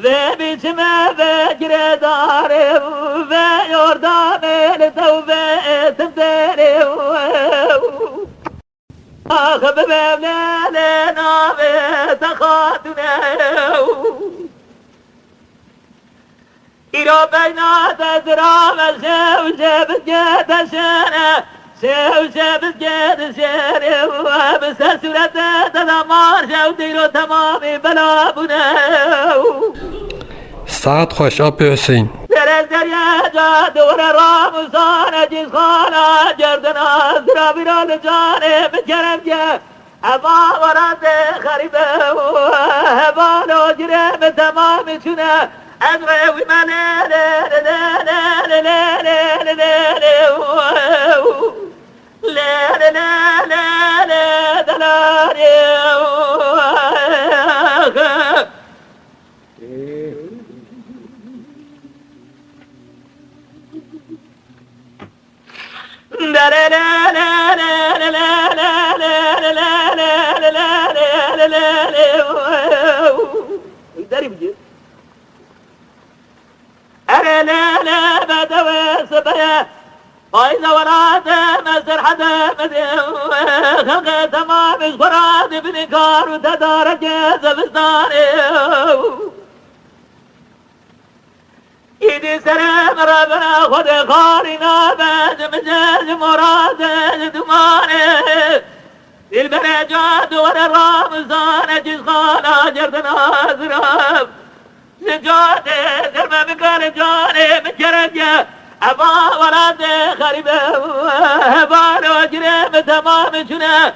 ve biçime ve giredarım ve yordam el tevbe ettim derim. Ah bebevlele nave takatune İro beyna tezra ve sevce bizgedeşene sevce bizgedeşene Bise surete tedamar şevdiro tamami bela bune سعد خوش آب حسین Derez deryaca duvara ramuzane cizgana Cerdena zira biral cane bikeremce Heba varande kharibe Heba lo cirem tamami çune Ezre vimane le le le le le le le le le le فإذا وراد مزر حدا خلق تمام فراد بنكار وتدارك زبستاني إيدي سلام ربنا خد خارنا بعد مجاز مراد دماني البرجات ورا الرامزان جزخانا جردنا زراب نجات درب بكار جاني مجرجة أبا ولاد خريبة أبا وجرم تمام شنا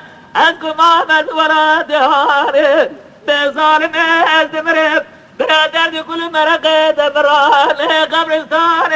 أنكم عمد ولاد هاري بظالم أزمرب برادر كل مرقة بران قبرستان